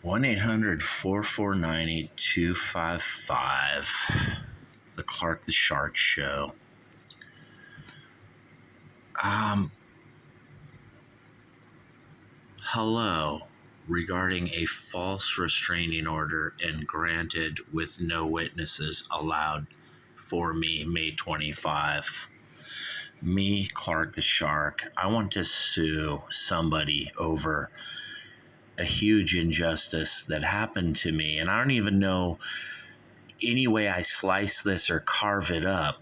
1-800-449-8255. The Clark the Shark Show. Hello. Regarding a false restraining order and granted with no witnesses allowed for me, May 25. Me, Clark the Shark, I want to sue somebody over a huge injustice that happened to me, and I don't even know any way I slice this or carve it up.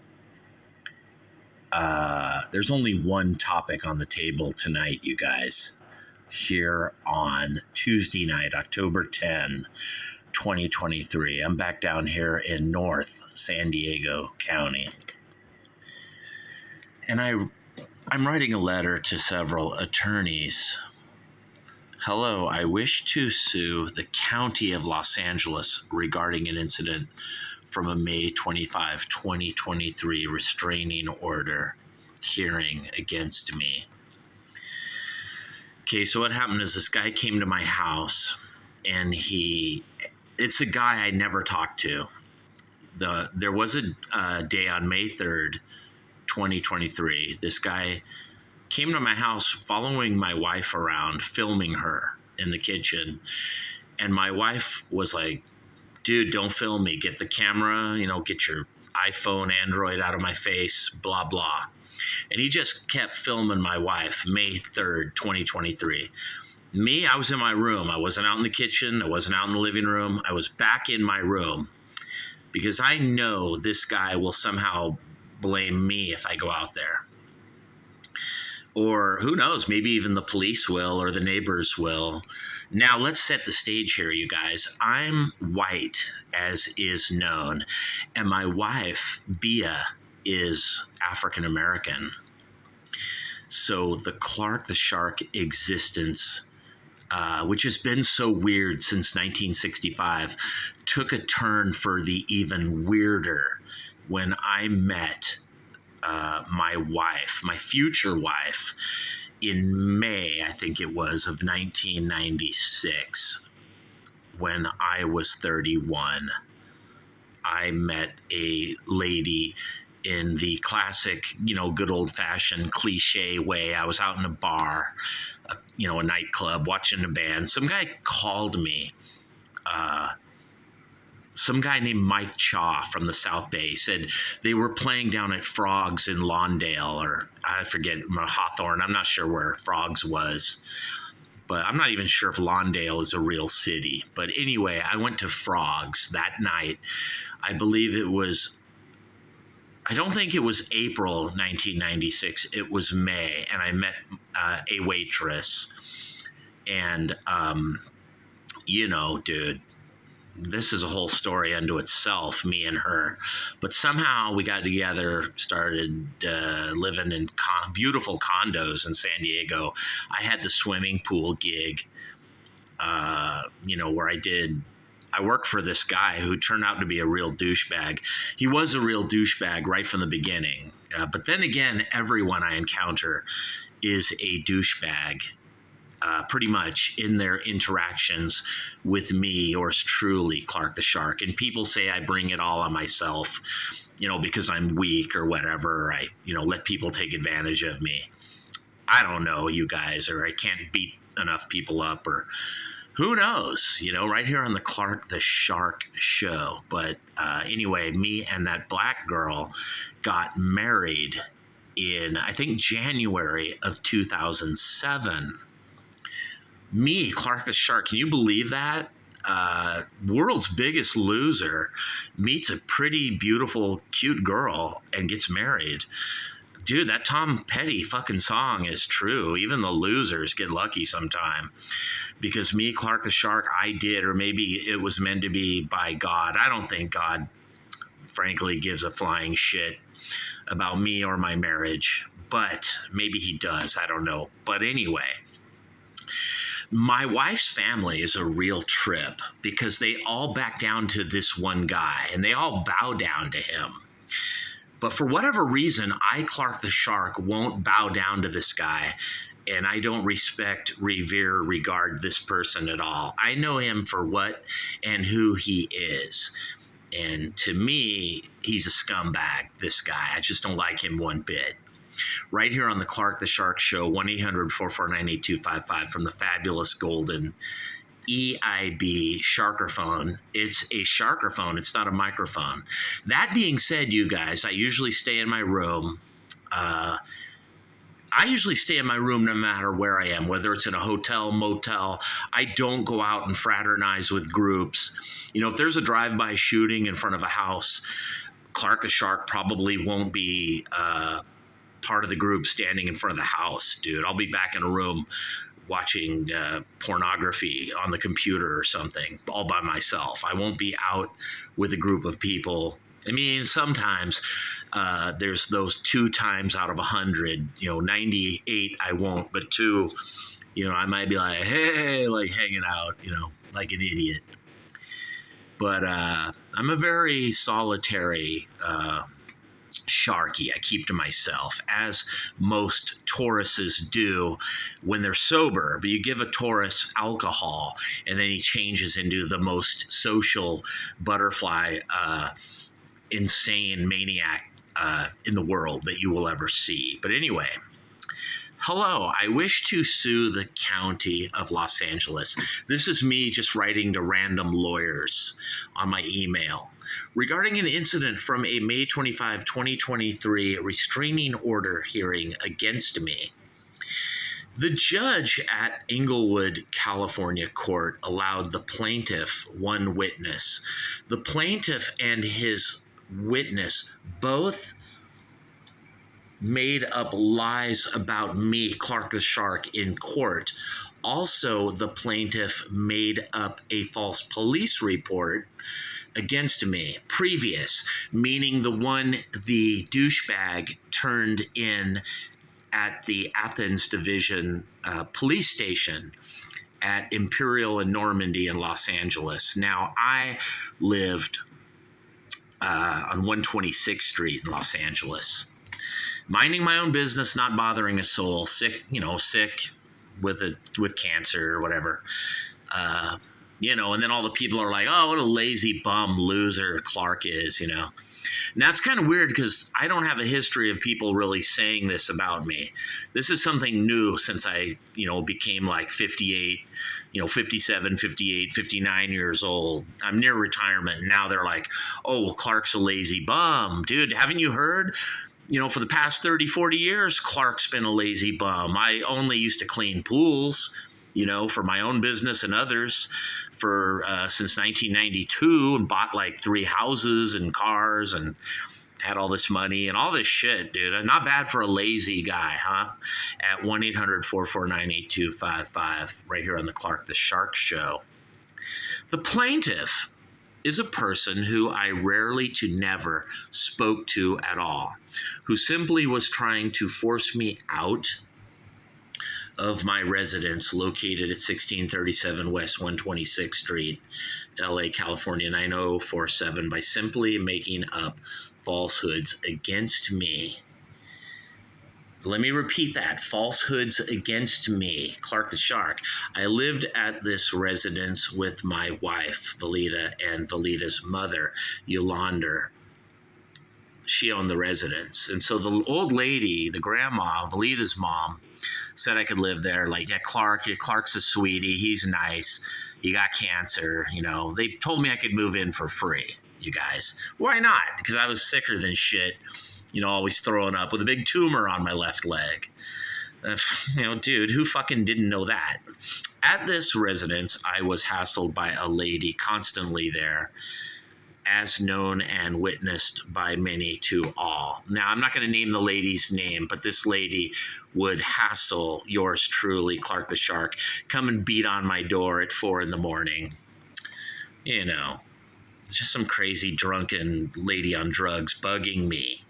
There's only one topic on the table tonight, you guys, here on Tuesday night, October 10, 2023. I'm back down here in North San Diego County, and I'm writing a letter to several attorneys. Hello, I wish to sue the County of Los Angeles regarding an incident from a May 25, 2023 restraining order hearing against me. Okay, so what happened is this guy came to my house, and it's a guy I never talked to. There was a day on May 3rd, 2023, this guy came to my house following my wife around, filming her in the kitchen. And my wife was like, dude, don't film me. Get the camera, get your iPhone, Android out of my face, blah, blah. And he just kept filming my wife, May 3rd, 2023. Me, I was in my room. I wasn't out in the kitchen. I wasn't out in the living room. I was back in my room because I know this guy will somehow blame me if I go out there. Or who knows, maybe even the police will or the neighbors will. Now, let's set the stage here, you guys. I'm white, as is known, and my wife, Bia, is African American. So the Clark the Shark existence, which has been so weird since 1965, took a turn for the even weirder when I met my wife, my future wife, in May, I think it was, of 1996, when I was 31. I met a lady in the classic, good old-fashioned cliche way. I was out in a bar, a nightclub, watching a band. Some guy called me, some guy named Mike Chaw from the South Bay said they were playing down at Frogs in Lawndale, or I forget, Hawthorne. I'm not sure where Frogs was, but I'm not even sure if Lawndale is a real city. But anyway, I went to Frogs that night. I believe I don't think it was April 1996. It was May, and I met a waitress. And, dude, this is a whole story unto itself, me and her. But somehow we got together, started living in beautiful condos in San Diego. I had the swimming pool gig, where I worked for this guy who turned out to be a real douchebag. He was a real douchebag right from the beginning. But then again, everyone I encounter is a douchebag. Pretty much in their interactions with me, yours truly, Clark the Shark. And people say I bring it all on myself, because I'm weak or whatever. I, let people take advantage of me. I don't know, you guys, or I can't beat enough people up, or who knows, right here on the Clark the Shark Show. But anyway, me and that black girl got married in, I think, January of 2007. Me, Clark the Shark, can you believe that? World's Biggest Loser meets a pretty beautiful, cute girl and gets married. Dude, that Tom Petty fucking song is true. Even the losers get lucky sometime. Because me, Clark the Shark, I did, or maybe it was meant to be by God. I don't think God, frankly, gives a flying shit about me or my marriage. But maybe he does. I don't know. But anyway, my wife's family is a real trip because they all back down to this one guy and they all bow down to him. But for whatever reason, I, Clark the Shark, won't bow down to this guy. and I don't respect, revere, regard this person at all. I know him for what and who he is. And to me, he's a scumbag, this guy. I just don't like him one bit. Right here on the Clark the Shark Show, 1-800-449-8255 from the fabulous golden EIB Sharkerphone. It's a Sharkerphone. It's not a microphone. That being said, you guys, I usually stay in my room. I usually stay in my room no matter where I am, whether it's in a hotel, motel. I don't go out and fraternize with groups. You know, if there's a drive-by shooting in front of a house, Clark the Shark probably won't be part of the group standing in front of the house, dude. I'll be back in a room watching pornography on the computer or something all by myself. I won't be out with a group of people. I mean, sometimes there's those 2 times out of 100, 98 I won't, but 2, I might be like, hey, like hanging out, like an idiot. But I'm a very solitary sharky. I keep to myself, as most Tauruses do when they're sober. But you give a Taurus alcohol, and then he changes into the most social butterfly, insane maniac in the world that you will ever see. But anyway, hello, I wish to sue the county of Los Angeles. This is me just writing to random lawyers on my email regarding an incident from a May 25, 2023 restraining order hearing against me. The judge at Inglewood, California court allowed the plaintiff one witness. The plaintiff and his witness both made up lies about me, Clark the Shark, in court. Also, the plaintiff made up a false police report against me, previous, meaning the one the douchebag turned in at the Athens Division police station at Imperial and Normandy in Los Angeles. Now, I lived on 126th Street in Los Angeles, minding my own business, not bothering a soul, sick with cancer or whatever. And then all the people are like, oh, what a lazy bum loser Clark is, Now, it's kind of weird because I don't have a history of people really saying this about me. This is something new since I, became like 58, 57, 58, 59 years old. I'm near retirement. And now they're like, oh, well, Clark's a lazy bum. Dude, haven't you heard? For the past 30, 40 years, Clark's been a lazy bum. I only used to clean pools, for my own business and others for since 1992, and bought like 3 houses and cars and had all this money and all this shit, dude. Not bad for a lazy guy, huh? At 1-800-449-8255, right here on the Clark the Shark Show. The plaintiff is a person who I rarely to never spoke to at all, who simply was trying to force me out of my residence located at 1637 West 126th Street, LA, California, 90047, by simply making up falsehoods against me. Let me repeat that. Falsehoods against me, Clark the Shark. I lived at this residence with my wife, Valida, and Valida's mother, Yolanda. She owned the residence. And so the old lady, the grandma, Valida's mom, said I could live there. Like, Clark's a sweetie. He's nice. He got cancer. They told me I could move in for free, you guys. Why not? Because I was sicker than shit. Always throwing up with a big tumor on my left leg. Dude, who fucking didn't know that? At this residence, I was hassled by a lady constantly there, as known and witnessed by many to all. Now, I'm not going to name the lady's name, but this lady would hassle yours truly, Clark the Shark, come and beat on my door at 4 a.m. Just some crazy drunken lady on drugs bugging me.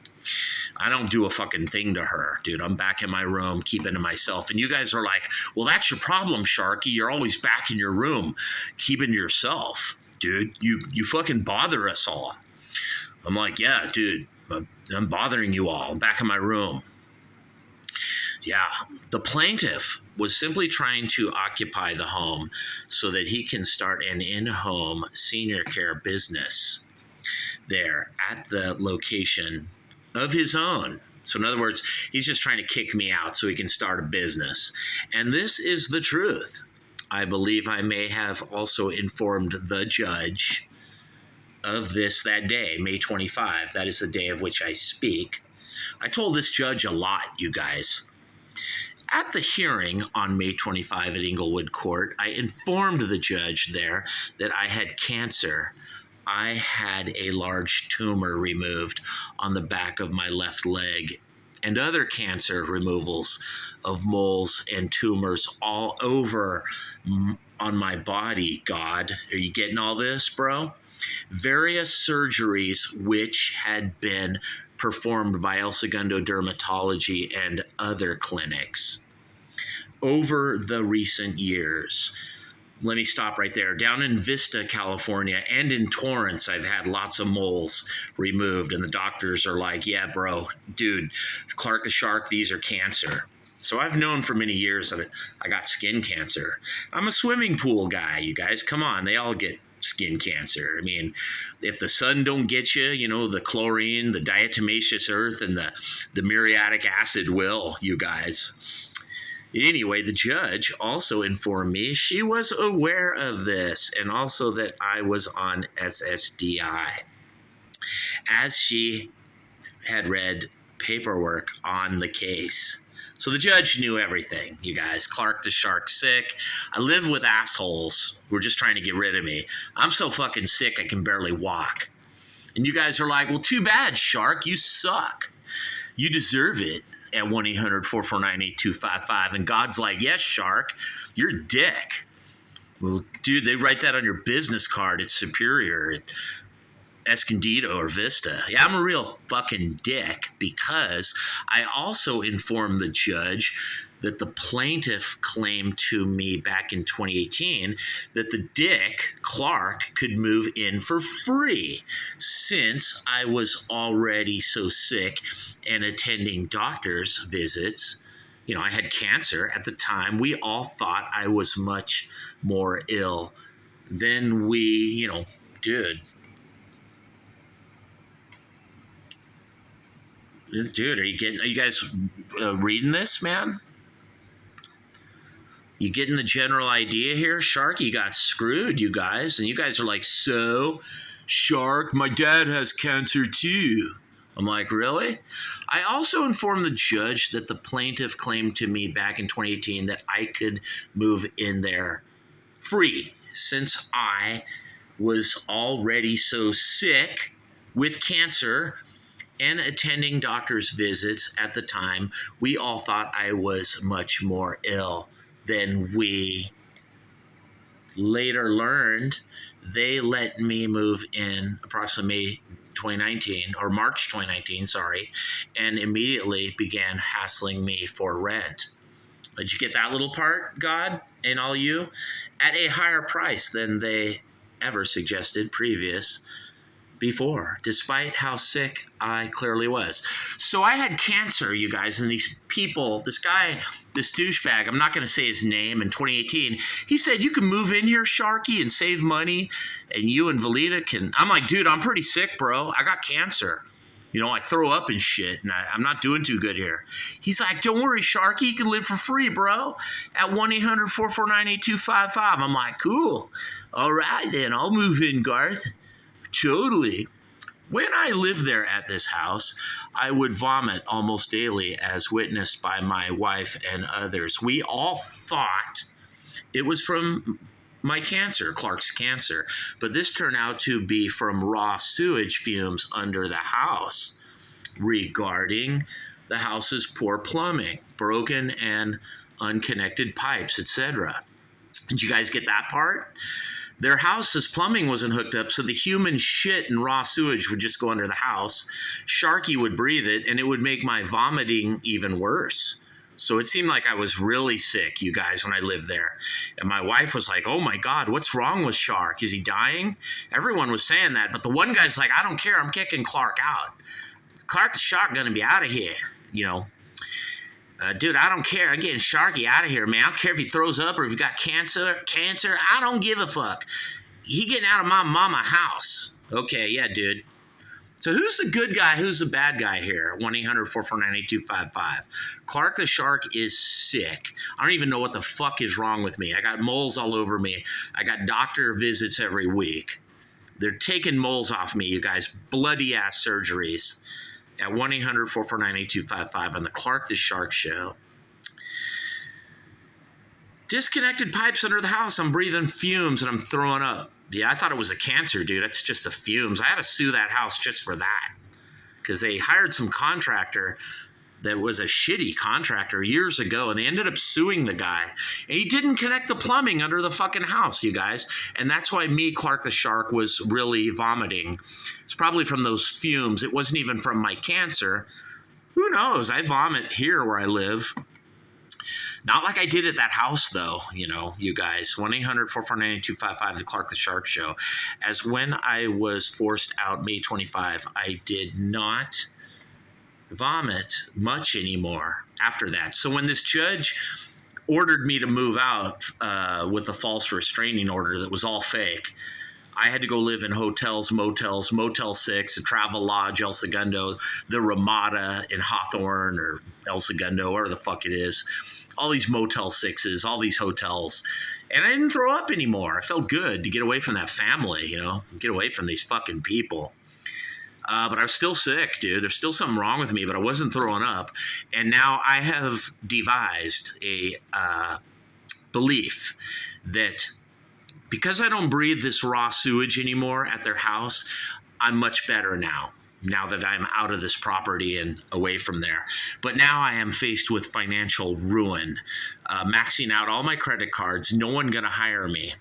I don't do a fucking thing to her, dude. I'm back in my room, keeping to myself. And you guys are like, well, that's your problem, Sharky. You're always back in your room, keeping to yourself. Dude, you fucking bother us all. I'm like, yeah, dude, I'm bothering you all. I'm back in my room. Yeah, the plaintiff was simply trying to occupy the home so that he can start an in-home senior care business there at the location of his own. So, in other words, he's just trying to kick me out so he can start a business. And this is the truth. I believe I may have also informed the judge of this that day, May 25. That is the day of which I speak. I told this judge a lot, you guys. At the hearing on May 25 at Inglewood Court, I informed the judge there that I had cancer. I had a large tumor removed on the back of my left leg and other cancer removals of moles and tumors all over on my body. God, are you getting all this, bro? Various surgeries which had been performed by El Segundo Dermatology and other clinics over the recent years. Let me stop right there. Down in Vista, California, and in Torrance, I've had lots of moles removed, and the doctors are like, yeah, bro, dude, Clark the Shark, these are cancer. So I've known for many years that I got skin cancer. I'm a swimming pool guy, you guys. Come on, they all get skin cancer. I mean, if the sun don't get you, you know, the chlorine, the diatomaceous earth, and the muriatic acid will, you guys. Anyway, the judge also informed me she was aware of this and also that I was on SSDI, as she had read paperwork on the case. So the judge knew everything, you guys. Clark the Shark sick. I live with assholes who are just trying to get rid of me. I'm so fucking sick I can barely walk. And you guys are like, well, too bad, Shark. You suck. You deserve it. At 1-800-449-8255. And God's like, yes, Shark, you're a dick. Well, dude, they write that on your business card at Superior, at Escondido or Vista. Yeah, I'm a real fucking dick because I also informed the judge that the plaintiff claimed to me back in 2018 that the dick, Clark, could move in for free since I was already so sick and attending doctor's visits. You know, I had cancer at the time. We all thought I was much more ill than we, you know, did. Dude, are you guys reading this, man? You getting the general idea here? Shark, you got screwed, you guys. And you guys are like, so, Shark, my dad has cancer too. I'm like, really? I also informed the judge that the plaintiff claimed to me back in 2018 that I could move in there free since I was already so sick with cancer and attending doctor's visits at the time. We all thought I was much more ill than we later learned. They let me move in approximately 2019 or March 2019, sorry, and immediately began hassling me for rent. Did you get that little part, God, and all you? At a higher price than they ever suggested before, despite how sick I clearly was. So I had cancer, you guys, and these people, this guy, this douchebag, I'm not going to say his name, in 2018, he said, you can move in here, Sharky, and save money, and you and Valita can. I'm like, dude, I'm pretty sick, bro. I got cancer. You know, I throw up and shit, and I'm not doing too good here. He's like, don't worry, Sharky, you can live for free, bro, at 1-800-449-8255. I'm like, cool. All right, then, I'll move in, Garth. Totally. When I lived there at this house, I would vomit almost daily, as witnessed by my wife and others. We all thought it was from my cancer, Clark's cancer, but this turned out to be from raw sewage fumes under the house regarding the house's poor plumbing, broken and unconnected pipes, etc. Did you guys get that part? Their house's plumbing wasn't hooked up, so the human shit and raw sewage would just go under the house. Sharky would breathe it, and it would make my vomiting even worse. So it seemed like I was really sick, you guys, when I lived there. And my wife was like, oh my God, what's wrong with Shark? Is he dying? Everyone was saying that, but the one guy's like, I don't care, I'm kicking Clark out. Clark the Shark gonna be out of here, you know. Dude, I don't care. I'm getting Sharky out of here, man. I don't care if he throws up or if he got cancer. I don't give a fuck. He getting out of my mama house. Okay, yeah, dude. So who's the good guy? Who's the bad guy here? 1-800-449-8255. Clark the Shark is sick. I don't even know what the fuck is wrong with me. I got moles all over me. I got doctor visits every week. They're taking moles off me, you guys. Bloody ass surgeries. At 1-800-449-8255 on the Clark the Shark Show. Disconnected pipes under the house. I'm breathing fumes and I'm throwing up. Yeah, I thought it was a cancer, dude. That's just the fumes. I had to sue that house just for that. Because they hired some contractor that was a shitty contractor years ago, and they ended up suing the guy. And he didn't connect the plumbing under the fucking house, you guys. And that's why me, Clark the Shark, was really vomiting. It's probably from those fumes. It wasn't even from my cancer. Who knows? I vomit here where I live. Not like I did at that house, though, you know, you guys. 1-800-449-8255, the Clark the Shark Show. As when I was forced out May 25, I did not vomit much anymore after that. So when this judge ordered me to move out with a false restraining order that was all fake, I had to go live in hotels, motels, Motel 6, a Travel Lodge, El Segundo, the Ramada in Hawthorne or El Segundo, wherever the fuck it is. All these Motel 6s, all these hotels. And I didn't throw up anymore. I felt good to get away from that family, you know, get away from these fucking people. But I was still sick, dude. There's still something wrong with me, but I wasn't throwing up. And now I have devised a belief that because I don't breathe this raw sewage anymore at their house, I'm much better now that I'm out of this property and away from there. But now I am faced with financial ruin, maxing out all my credit cards, no one going to hire me.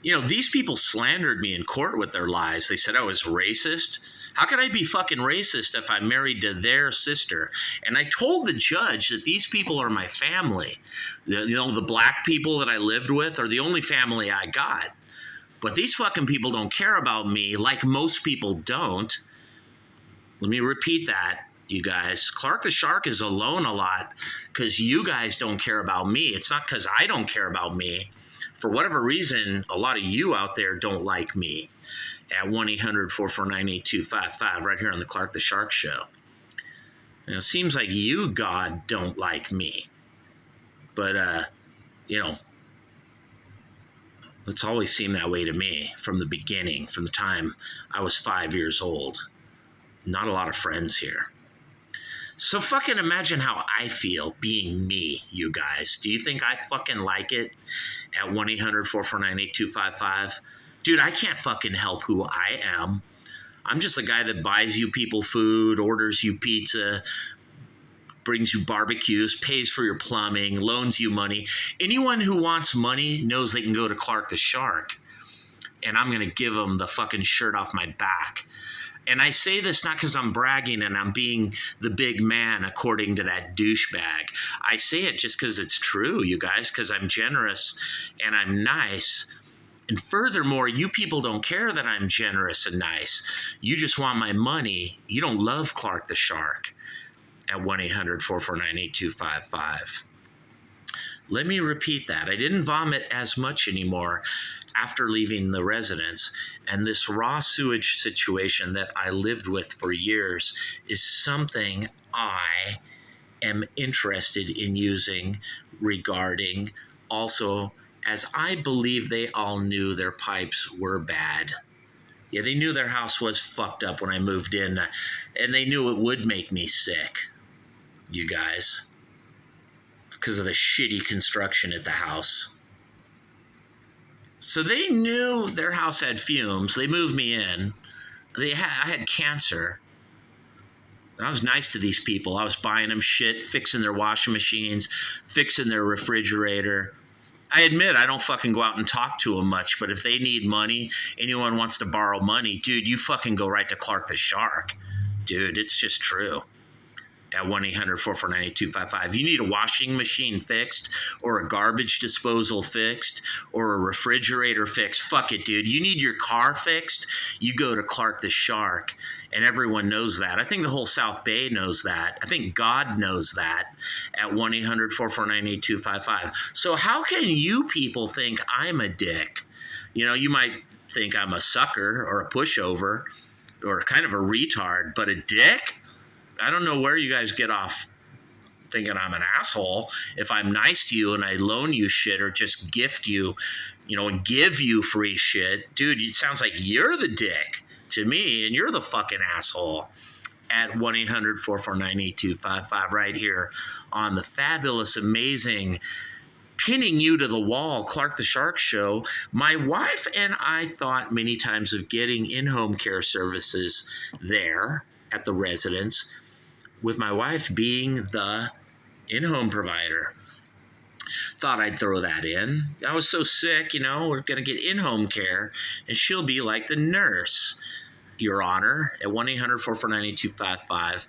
You know, these people slandered me in court with their lies. They said I was racist. How could I be fucking racist if I'm married to their sister? And I told the judge that these people are my family. You know, the black people that I lived with are the only family I got. But these fucking people don't care about me like most people don't. Let me repeat that, you guys. Clark the Shark is alone a lot because you guys don't care about me. It's not because I don't care about me. For whatever reason, a lot of you out there don't like me. At 1-800-449-8255 right here on the Clark the Shark Show. And it seems like you, God, don't like me. But, you know, it's always seemed that way to me from the beginning, from the time I was 5 years old. Not a lot of friends here. So fucking imagine how I feel being me, you guys. Do you think I fucking like it? At 1-800-449-8255. Dude, I can't fucking help who I am. I'm just a guy that buys you people food, orders you pizza, brings you barbecues, pays for your plumbing, loans you money. Anyone who wants money knows they can go to Clark the Shark. And I'm going to give them the fucking shirt off my back. And I say this not because I'm bragging and I'm being the big man according to that douchebag. I say it just because it's true, you guys, because I'm generous and I'm nice. And furthermore, you people don't care that I'm generous and nice. You just want my money. You don't love Clark the Shark. At 1-800-449-8255. Let me repeat that. I didn't vomit as much anymore after leaving the residence. And this raw sewage situation that I lived with for years is something I am interested in using regarding also, as I believe they all knew their pipes were bad. Yeah, they knew their house was fucked up when I moved in, and they knew it would make me sick, you guys, because of the shitty construction at the house. So they knew their house had fumes. They moved me in. I had cancer. I was nice to these people. I was buying them shit, fixing their washing machines, fixing their refrigerator. I admit I don't fucking go out and talk to them much, but if they need money, anyone wants to borrow money, dude, you fucking go right to Clark the Shark. Dude, it's just true. at 1-800-449-8255. You need a washing machine fixed or a garbage disposal fixed or a refrigerator fixed. Fuck it, dude. You need your car fixed. You go to Clark the Shark, and everyone knows that. I think the whole South Bay knows that. I think God knows that at 1-800-449-8255. So how can you people think I'm a dick? You know, you might think I'm a sucker or a pushover or kind of a retard, but a dick? I don't know where you guys get off thinking I'm an asshole if I'm nice to you and I loan you shit or just gift you, and give you free shit. Dude, it sounds like you're the dick to me and you're the fucking asshole. At 1-800-449-8255 right here on the fabulous, amazing, pinning you to the wall Clark the Shark show. My wife and I thought many times of getting in-home care services there at the residence, with my wife being the in-home provider. Thought I'd throw that in. I was so sick, we're going to get in-home care, and she'll be like the nurse, Your Honor, at 1-800-449-8255.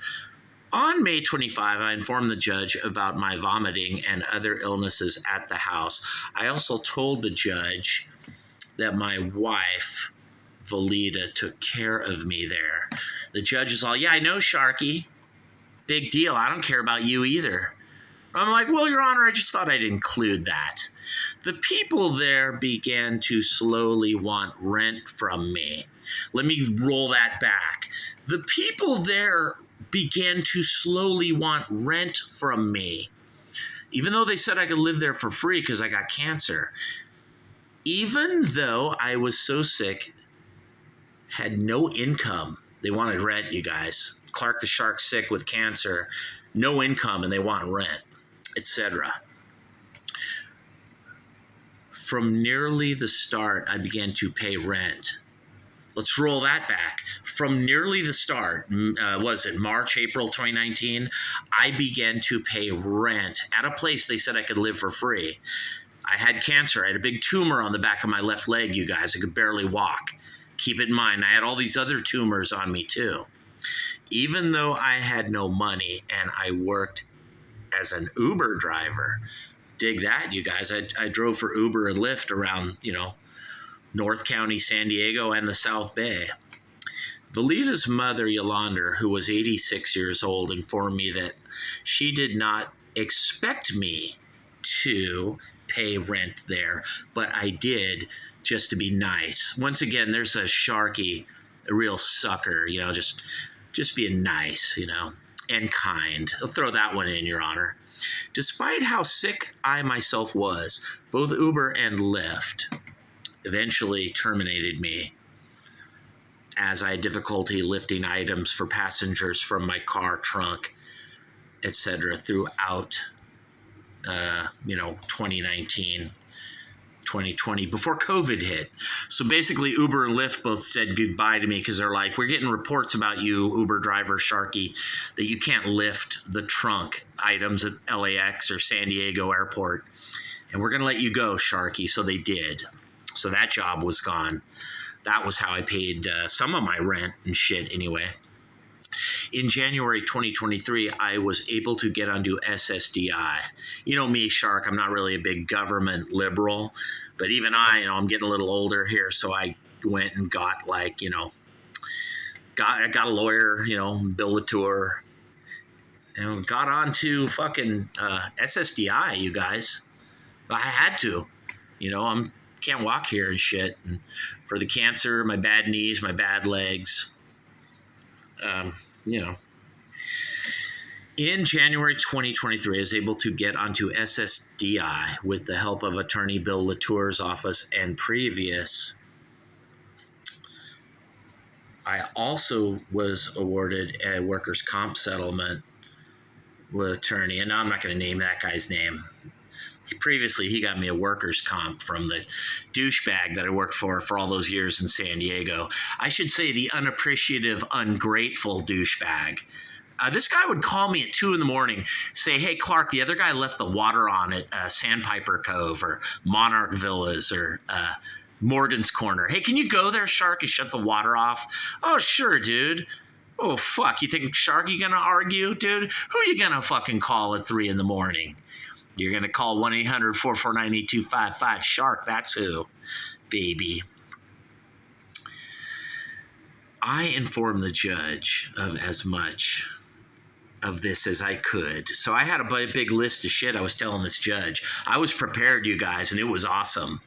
On May 25, I informed the judge about my vomiting and other illnesses at the house. I also told the judge that my wife, Valida, took care of me there. The judge is all, yeah, I know, Sharky. Big deal. I don't care about you either. I'm like, well, Your Honor, I just thought I'd include that. The people there began to slowly want rent from me. Let me roll that back. The people there began to slowly want rent from me. Even though they said I could live there for free because I got cancer. Even though I was so sick, had no income, they wanted rent, you guys. Clark the Shark sick with cancer, no income, and they want rent, etc. From nearly the start, I began to pay rent. Let's roll that back. From nearly the start, was it March, April 2019, I began to pay rent at a place they said I could live for free. I had cancer. I had a big tumor on the back of my left leg, you guys. I could barely walk. Keep it in mind, I had all these other tumors on me too. Even though I had no money and I worked as an Uber driver, dig that, you guys. I drove for Uber and Lyft around, North County, San Diego, and the South Bay. Valida's mother, Yolanda, who was 86 years old, informed me that she did not expect me to pay rent there, but I did, just to be nice. Once again, there's a Sharky, a real sucker, just being nice, and kind. I'll throw that one in, Your Honor. Despite how sick I myself was, both Uber and Lyft eventually terminated me as I had difficulty lifting items for passengers from my car trunk, etc. throughout 2019, 2020, before COVID hit. So basically Uber and Lyft both said goodbye to me because they're like, we're getting reports about you, Uber driver Sharky, that you can't lift the trunk items at LAX or San Diego airport, and we're going to let you go, Sharky. So they did. So that job was gone. That was how I paid some of my rent and shit anyway. In January 2023, I was able to get onto SSDI. You know me, Shark, I'm not really a big government liberal, but even I'm getting a little older here, so I went and got I got a lawyer, Bill Latour, and got onto fucking SSDI, you guys. I had to, can't walk here and shit. And for the cancer, my bad knees, my bad legs, In January 2023, I was able to get onto SSDI with the help of attorney Bill Latour's office and previous. I also was awarded a workers' comp settlement with attorney, and now I'm not going to name that guy's name. Previously, he got me a workers' comp from the douchebag that I worked for all those years in San Diego. I should say the unappreciative, ungrateful douchebag. This guy would call me at 2 a.m, say, hey, Clark, the other guy left the water on at Sandpiper Cove or Monarch Villas or Morgan's Corner. Hey, can you go there, Shark, and shut the water off? Oh, sure, dude. Oh, fuck. You think Sharky gonna argue, dude? Who are you gonna fucking call at 3 in the morning? You're gonna call 1-800-449-8255 Shark. That's who, baby. I informed the judge of as much of this as I could. So I had a big list of shit I was telling this judge. I was prepared, you guys, and it was awesome.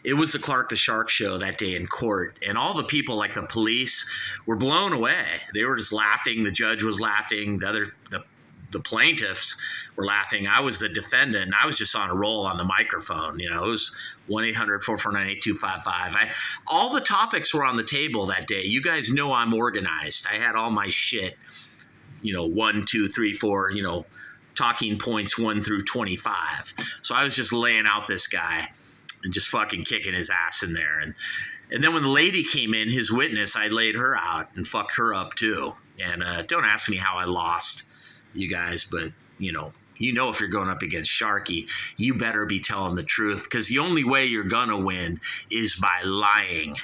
It was the Clark the Shark show that day in court, and all the people, like the police, were blown away. They were just laughing. The judge was laughing. The plaintiffs were laughing. I was the defendant, and I was just on a roll on the microphone. You know, it was 1-800-449-8255. All the topics were on the table that day. You guys know I'm organized. I had all my shit, 1, 2, 3, 4, talking points 1 through 25. So I was just laying out this guy and just fucking kicking his ass in there. And then when the lady came in, his witness, I laid her out and fucked her up too. And don't ask me how I lost, you guys, but if you're going up against Sharky, you better be telling the truth, because the only way you're gonna win is by lying.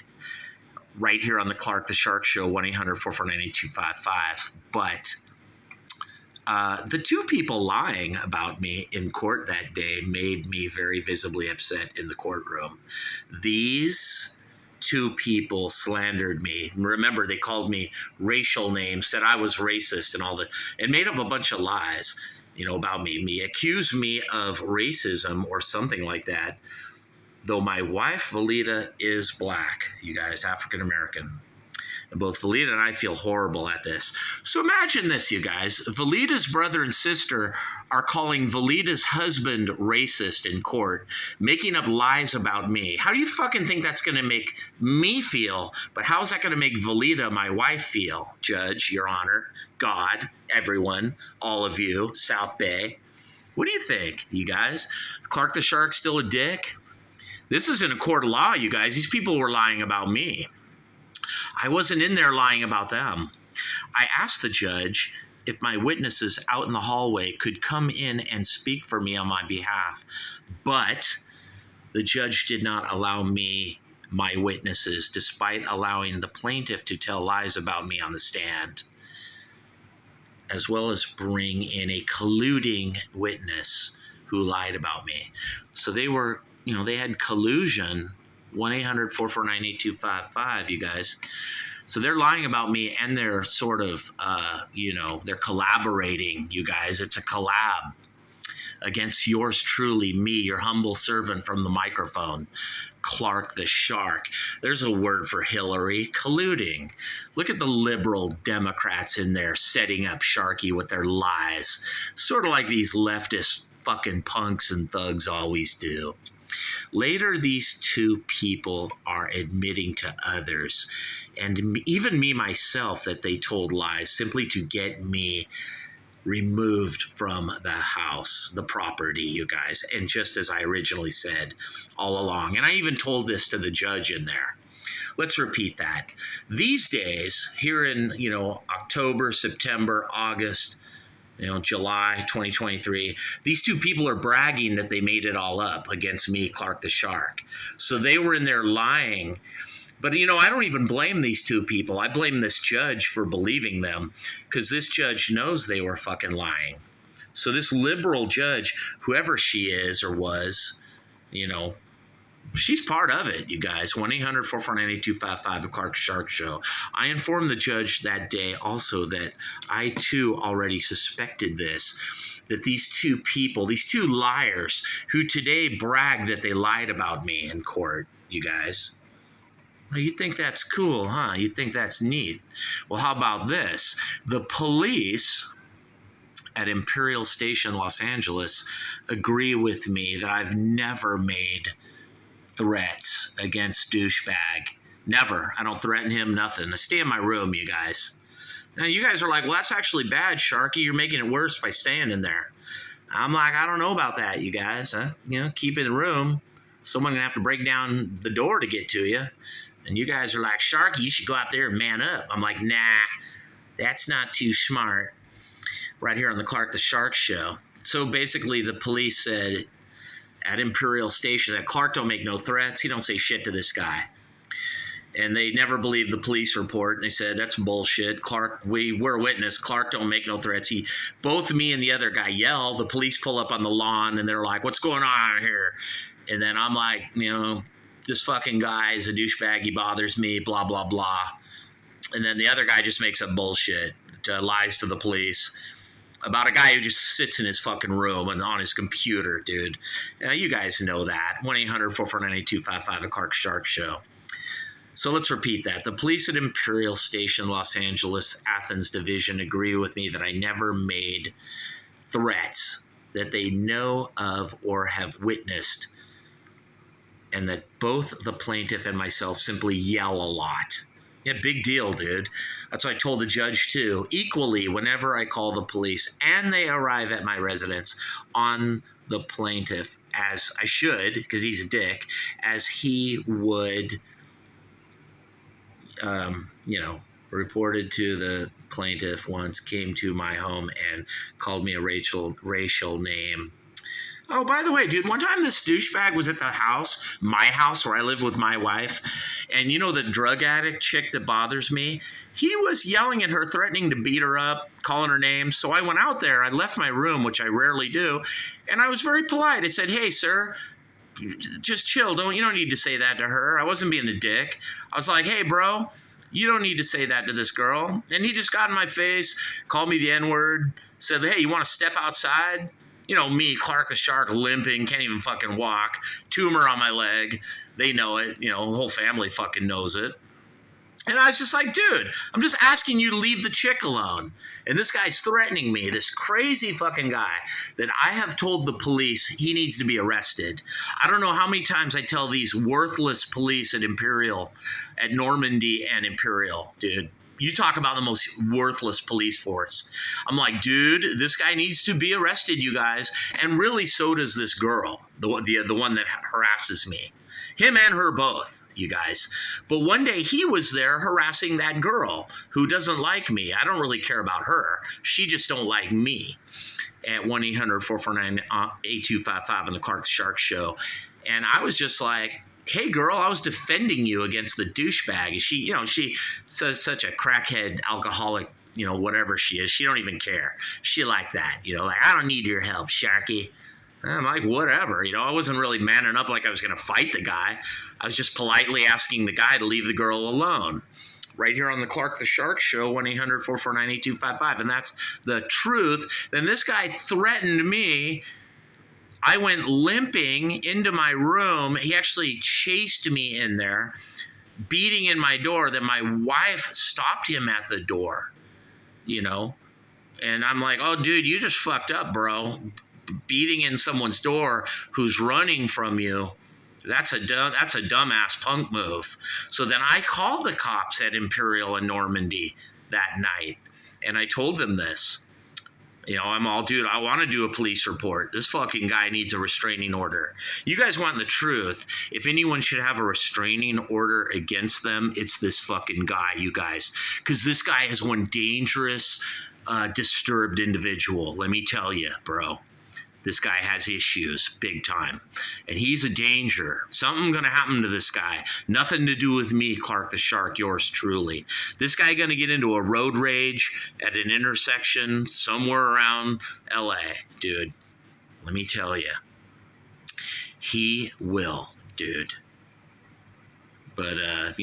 Right here on the Clark the Shark show, 1-800-449-8255. But the two people lying about me in court that day made me very visibly upset in the courtroom. These two people slandered me. Remember, they called me racial names, said I was racist and made up a bunch of lies, about me. Accused me of racism or something like that, though my wife, Valita, is black, you guys, African American. And both Valita and I feel horrible at this. So imagine this, you guys. Valita's brother and sister are calling Valita's husband racist in court, making up lies about me. How do you fucking think that's going to make me feel? But how is that going to make Valita, my wife, feel? Judge, Your Honor, God, everyone, all of you, South Bay. What do you think, you guys? Clark the Shark still a dick? This isn't a court of law, you guys. These people were lying about me. I wasn't in there lying about them. I asked the judge if my witnesses out in the hallway could come in and speak for me on my behalf, but the judge did not allow me, my witnesses, despite allowing the plaintiff to tell lies about me on the stand, as well as bring in a colluding witness who lied about me. So they were, they had collusion. 1-800-449-8255, you guys. So they're lying about me, and they're sort of, they're collaborating, you guys. It's a collab against yours truly, me, your humble servant from the microphone, Clark the Shark. There's a word for Hillary, colluding. Look at the liberal Democrats in there setting up Sharky with their lies, sort of like these leftist fucking punks and thugs always do. Later, these two people are admitting to others, and even me myself, that they told lies simply to get me removed from the house, the property, you guys. And just as I originally said all along, and I even told this to the judge in there. Let's repeat that. These days, here in, October, September, August, July 2023, these two people are bragging that they made it all up against me, Clark the Shark. So they were in there lying. But, I don't even blame these two people. I blame this judge for believing them, because this judge knows they were fucking lying. So this liberal judge, whoever she is or was, she's part of it, you guys. 1-800-449-8255, the Clark Shark Show. I informed the judge that day also that I, too, already suspected this, that these two people, these two liars who today brag that they lied about me in court, you guys. Well, you think that's cool, huh? You think that's neat. Well, how about this? The police at Imperial Station, Los Angeles, agree with me that I've never made threats against douchebag. Never. I don't threaten him, nothing. I stay in my room, you guys. Now, you guys are like, well, that's actually bad, Sharky. You're making it worse by staying in there. I'm like, I don't know about that, you guys. Keep in the room. Someone's going to have to break down the door to get to you. And you guys are like, Sharky, you should go out there and man up. I'm like, nah, that's not too smart. Right here on the Clark the Shark Show. So basically the police said at Imperial Station that Clark don't make no threats. He don't say shit to this guy. And they never believed the police report. And they said, that's bullshit. Clark, we're a witness. Clark don't make no threats. Both me and the other guy yell. The police pull up on the lawn and they're like, what's going on here? And then I'm like, this fucking guy is a douchebag. He bothers me, blah, blah, blah. And then the other guy just makes up bullshit, lies to the police about a guy who just sits in his fucking room and on his computer, dude. You guys know that. 1-800-449-8255, The Clark Shark Show. So let's repeat that. The police at Imperial Station, Los Angeles, Athens Division agree with me that I never made threats that they know of or have witnessed, and that both the plaintiff and myself simply yell a lot. Yeah, big deal, dude. That's what I told the judge, too. Equally, whenever I call the police and they arrive at my residence on the plaintiff, as I should, because he's a dick, as he would, reported to the plaintiff once, came to my home and called me a racial name. Oh, by the way, dude, one time this douchebag was at the house, my house, where I live with my wife, and the drug addict chick that bothers me, he was yelling at her, threatening to beat her up, calling her names. So I went out there. I left my room, which I rarely do, and I was very polite. I said, hey, sir, just chill. You don't need to say that to her. I wasn't being a dick. I was like, hey, bro, you don't need to say that to this girl. And he just got in my face, called me the N-word, said, hey, you want to step outside? Me, Clark the Shark, limping, can't even fucking walk, tumor on my leg. They know it. The whole family fucking knows it. And I was just like, dude, I'm just asking you to leave the chick alone. And this guy's threatening me, this crazy fucking guy that I have told the police he needs to be arrested. I don't know how many times I tell these worthless police at Normandy and Imperial, dude. You talk about the most worthless police force. I'm like, dude, this guy needs to be arrested, you guys. And really, so does this girl, the one that harasses me. Him and her both, you guys. But one day he was there harassing that girl who doesn't like me. I don't really care about her. She just don't like me. At 1-800-449-8255 on the Clark Shark Show. And I was just like, hey, girl, I was defending you against the douchebag. She says such a crackhead, alcoholic, whatever she is. She don't even care. She like that, like, I don't need your help, Sharky. I'm like, whatever. I wasn't really manning up like I was going to fight the guy. I was just politely asking the guy to leave the girl alone. Right here on the Clark the Shark Show, 1-800-449-8255. And that's the truth. Then this guy threatened me. I went limping into my room. He actually chased me in there, beating in my door. Then my wife stopped him at the door, And I'm like, oh, dude, you just fucked up, bro. Beating in someone's door who's running from you. That's a dumbass punk move. So then I called the cops at Imperial and Normandy that night, and I told them this. I'm all, dude, I want to do a police report. This fucking guy needs a restraining order. You guys want the truth. If anyone should have a restraining order against them, it's this fucking guy, you guys. Because this guy is one dangerous, disturbed individual. Let me tell you, bro. This guy has issues, big time. And he's a danger. Something going to happen to this guy. Nothing to do with me, Clark the Shark, yours truly. This guy going to get into a road rage at an intersection somewhere around LA. Dude, let me tell you. He will, dude. But, I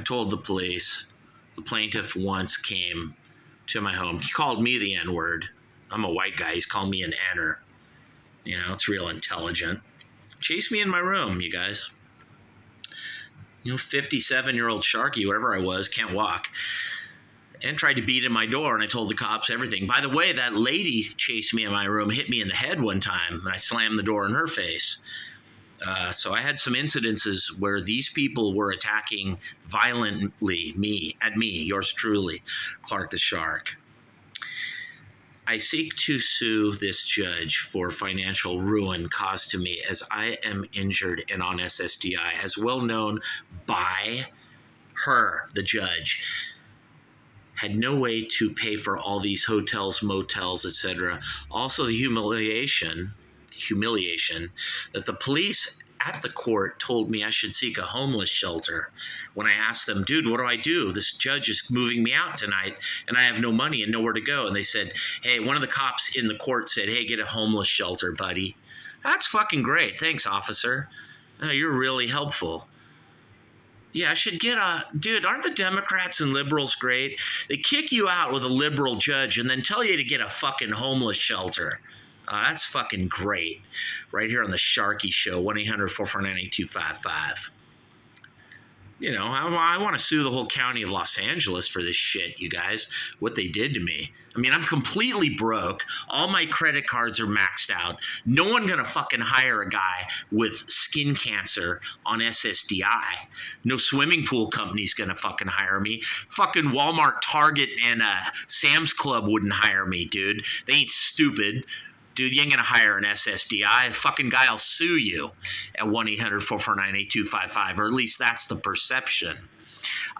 told the police. The plaintiff once came to my home. He called me the N-word. I'm a white guy. He's called me an N-er. It's real intelligent. Chase me in my room, you guys. 57-year-old Sharky, whatever I was, can't walk. And tried to beat in my door, and I told the cops everything. By the way, that lady chased me in my room, hit me in the head one time, and I slammed the door in her face. So I had some incidences where these people were attacking violently me, yours truly, Clark the Shark. I seek to sue this judge for financial ruin caused to me as I am injured and on SSDI, as well known by her, the judge. Had no way to pay for all these hotels, motels, etc. Also the humiliation that the police at the court told me I should seek a homeless shelter. When I asked them, dude, what do I do? This judge is moving me out tonight and I have no money and nowhere to go. And they said, hey, one of the cops in the court said, hey, get a homeless shelter, buddy. That's fucking great. Thanks, officer. You're really helpful. Yeah, I should get dude, aren't the Democrats and liberals great? They kick you out with a liberal judge and then tell you to get a fucking homeless shelter. That's fucking great. Right here on the Sharky Show, 1-800-449-8255. You know, I want to sue the whole county of Los Angeles for this shit, you guys, what they did to me. I mean, I'm completely broke. All my credit cards are maxed out. No one gonna fucking hire a guy with skin cancer on SSDI. No swimming pool company's gonna fucking hire me. Fucking Walmart, Target, and Sam's Club wouldn't hire me, dude. They ain't stupid. Dude, you ain't gonna hire an SSDI. A fucking guy will sue you at 1-800-449-8255, or at least that's the perception.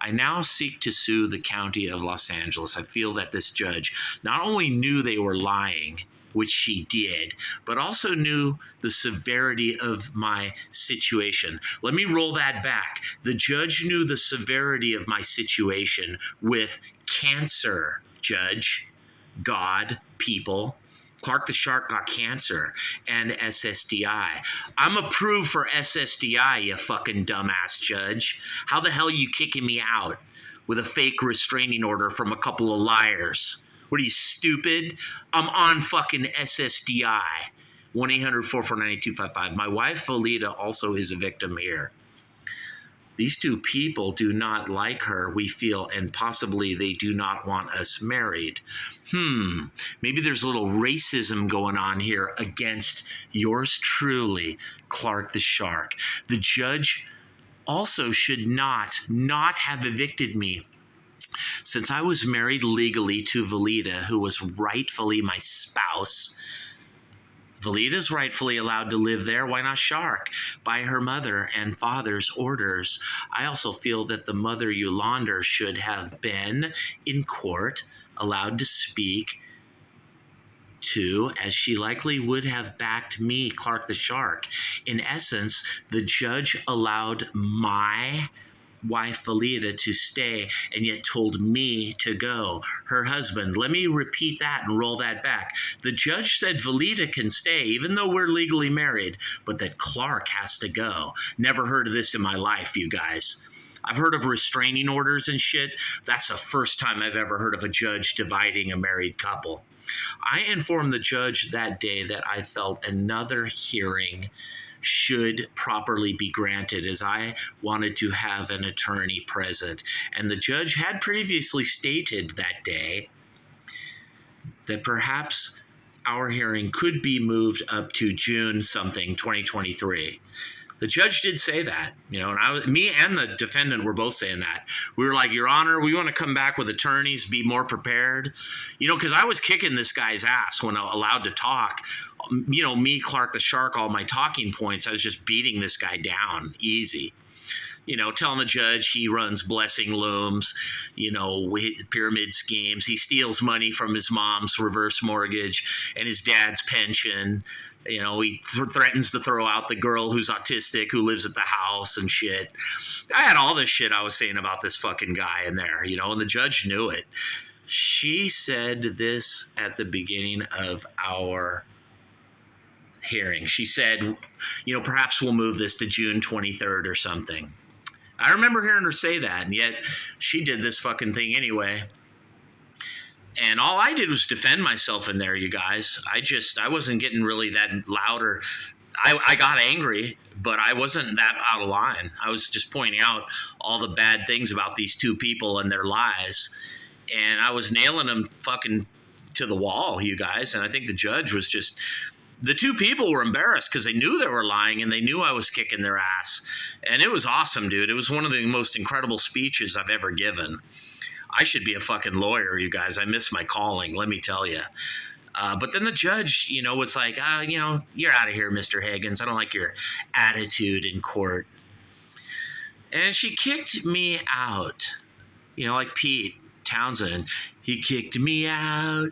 I now seek to sue the county of Los Angeles. I feel that this judge not only knew they were lying, which she did, but also knew the severity of my situation. Let me roll that back. The judge knew the severity of my situation with cancer, Judge, God, people. Clark the Shark got cancer and SSDI. I'm approved for SSDI, you fucking dumbass judge. How the hell are you kicking me out with a fake restraining order from a couple of liars? What are you, stupid? I'm on fucking SSDI. 1-800-449-8255. My wife, Valita, also is a victim here. These two people do not like her, we feel, and possibly they do not want us married. Maybe there's a little racism going on here against yours truly, Clark the Shark. The judge also should not have evicted me, since I was married legally to Valita, who was rightfully my spouse. Valita's rightfully allowed to live there. Why not Shark? By her mother and father's orders. I also feel that the mother Yolanda should have been in court, allowed to speak to, as she likely would have backed me, Clark the Shark. In essence, the judge allowed my wife Valita to stay and yet told me to go. Her husband, let me repeat that and roll that back. The judge said Valita can stay even though we're legally married, but that Clark has to go. Never heard of this in my life, you guys. I've heard of restraining orders and shit. That's the first time I've ever heard of a judge dividing a married couple. I informed the judge that day that I felt another hearing should properly be granted, as I wanted to have an attorney present. And the judge had previously stated that day that perhaps our hearing could be moved up to June something, 2023. The judge did say that, and me and the defendant were both saying that. We were like, Your Honor, we want to come back with attorneys, be more prepared. Because I was kicking this guy's ass when I allowed to talk. Me, Clark the Shark, all my talking points, I was just beating this guy down easy. Telling the judge he runs blessing looms, pyramid schemes. He steals money from his mom's reverse mortgage and his dad's pension. He threatens to throw out the girl who's autistic who lives at the house and shit. I had all this shit I was saying about this fucking guy in there, and the judge knew it. She said this at the beginning of our hearing. She said, perhaps we'll move this to June 23rd or something. I remember hearing her say that, and yet she did this fucking thing anyway. And all I did was defend myself in there, you guys. I wasn't getting really that loud, or I got angry, but I wasn't that out of line. I was just pointing out all the bad things about these two people and their lies. And I was nailing them fucking to the wall, you guys. And I think the judge was just... The two people were embarrassed because they knew they were lying and they knew I was kicking their ass. And it was awesome, dude. It was one of the most incredible speeches I've ever given. I should be a fucking lawyer, you guys. I miss my calling, let me tell you. But then the judge, was like, you're out of here, Mr. Higgins. I don't like your attitude in court. And she kicked me out, like Pete Townsend. He kicked me out.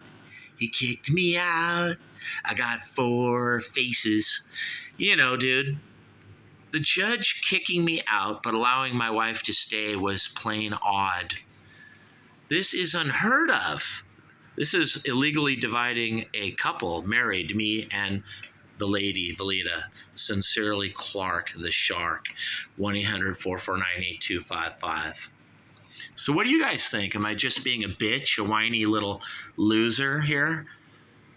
He kicked me out. I got 4 faces. Dude. The judge kicking me out but allowing my wife to stay was plain odd. This is unheard of. This is illegally dividing a couple, married, me and the lady, Valita. Sincerely, Clark the Shark. 1-800-449-8255. So what do you guys think? Am I just being a bitch, a whiny little loser here?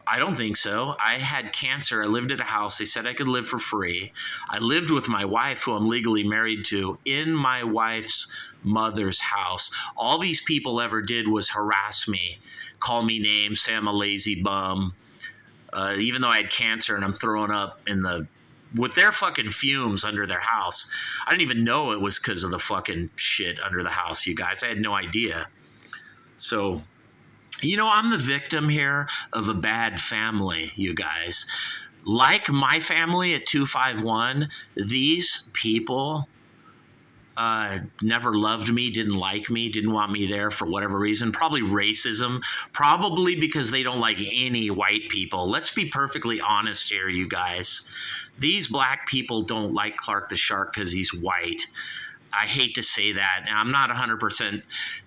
I don't think so. I had cancer. I lived at a house. They said I could live for free. I lived with my wife, who I'm legally married to, in my wife's mother's house. All these people ever did was harass me, call me names, say I'm a lazy bum. Even though I had cancer and I'm throwing up with their fucking fumes under their house. I didn't even know it was because of the fucking shit under the house, you guys. I had no idea. So, I'm the victim here of a bad family, you guys. Like my family at 251, these people never loved me, didn't like me, didn't want me there for whatever reason. Probably racism, probably because they don't like any white people. Let's be perfectly honest here, you guys. These black people don't like Clark the Shark because he's white. I hate to say that. And I'm not 100%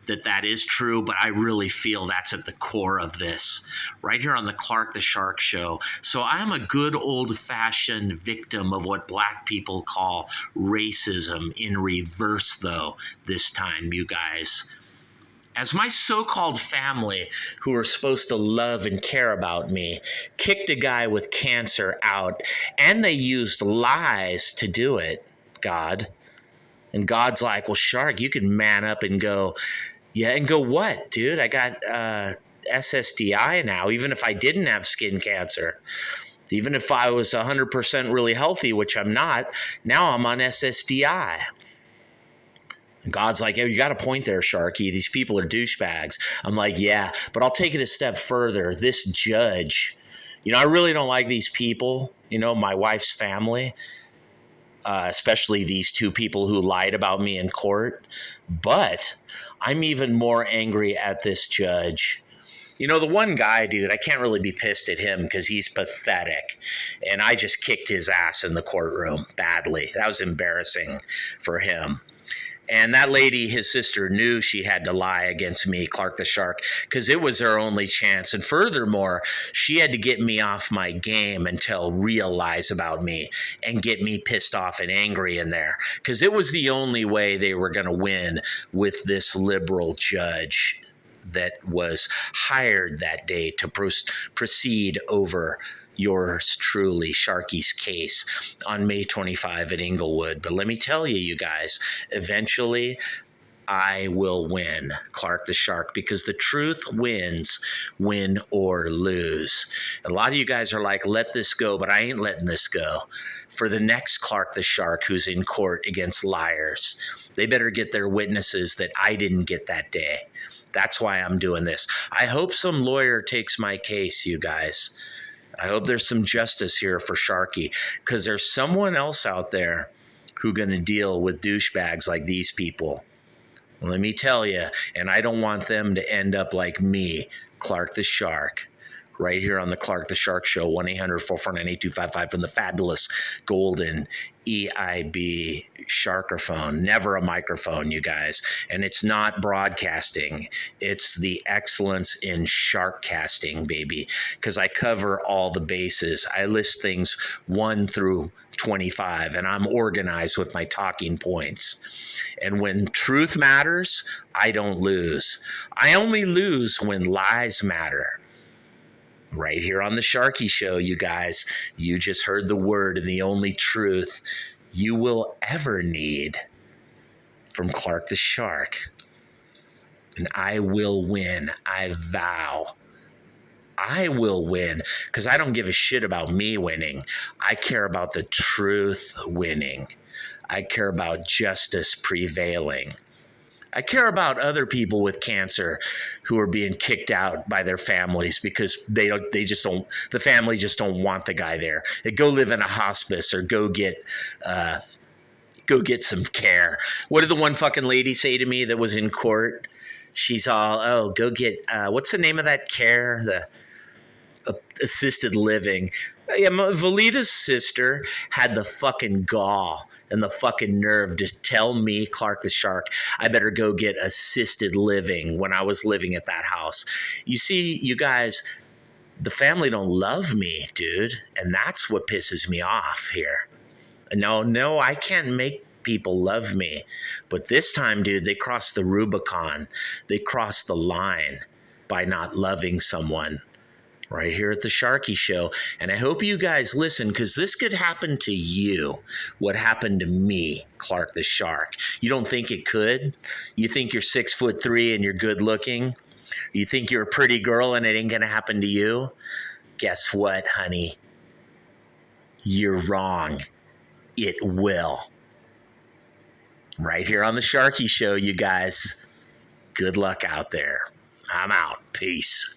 that is true, but I really feel that's at the core of this, right here on the Clark the Shark show. So I'm a good old-fashioned victim of what black people call racism in reverse, though, this time, you guys. As my so-called family, who are supposed to love and care about me, kicked a guy with cancer out, and they used lies to do it, God. And God's like, well, Shark, you can man up and go, yeah, and go what, dude? I got SSDI now, even if I didn't have skin cancer. Even if I was 100% really healthy, which I'm not, now I'm on SSDI. And God's like, you got a point there, Sharky. These people are douchebags. I'm like, yeah, but I'll take it a step further. This judge, I really don't like these people, my wife's family. Especially these two people who lied about me in court. But I'm even more angry at this judge. The one guy, dude, I can't really be pissed at him because he's pathetic. And I just kicked his ass in the courtroom badly. That was embarrassing for him. And that lady, his sister, knew she had to lie against me, Clark the Shark, because it was her only chance. And furthermore, she had to get me off my game and tell real lies about me and get me pissed off and angry in there, because it was the only way they were going to win with this liberal judge that was hired that day to proceed over yours truly, Sharky's case on May 25 at Inglewood. But let me tell you, you guys, eventually I will win, Clark the Shark, because the truth wins, win or lose. A lot of you guys are like, let this go, but I ain't letting this go. For the next Clark the Shark who's in court against liars, they better get their witnesses that I didn't get that day. That's why I'm doing this. I hope some lawyer takes my case, you guys. I hope there's some justice here for Sharky, because there's someone else out there who's going to deal with douchebags like these people. Let me tell you, and I don't want them to end up like me, Clark the Shark, right here on the Clark the Shark Show, 1-800-449-8255 from the fabulous golden EIB Sharkerphone. Never a microphone, you guys. And it's not broadcasting. It's the excellence in sharkcasting, baby, because I cover all the bases. I list things 1 through 25, and I'm organized with my talking points. And when truth matters, I don't lose. I only lose when lies matter. Right here on the Sharky Show, you guys, you just heard the word and the only truth you will ever need from Clark the Shark. And I will win. I vow. I will win, because I don't give a shit about me winning. I care about the truth winning. I care about justice prevailing. I care about other people with cancer who are being kicked out by their families because the family just don't want the guy there. They go live in a hospice or go get some care. What did the one fucking lady say to me that was in court? She's all, go get, what's the name of that care? The assisted living. Yeah, Valita's sister had the fucking gall and the fucking nerve to tell me, Clark the Shark, I better go get assisted living when I was living at that house. You see, you guys, the family don't love me, dude, and that's what pisses me off here. No, I can't make people love me. But this time, dude, they crossed the Rubicon. They crossed the line by not loving someone right here at the Sharky Show. And I hope you guys listen, because this could happen to you. What happened to me, Clark the Shark. You don't think it could? You think you're 6'3" and you're good looking? You think you're a pretty girl and it ain't gonna happen to you? Guess what, honey? You're wrong. It will. Right here on the Sharky Show, you guys. Good luck out there. I'm out. Peace.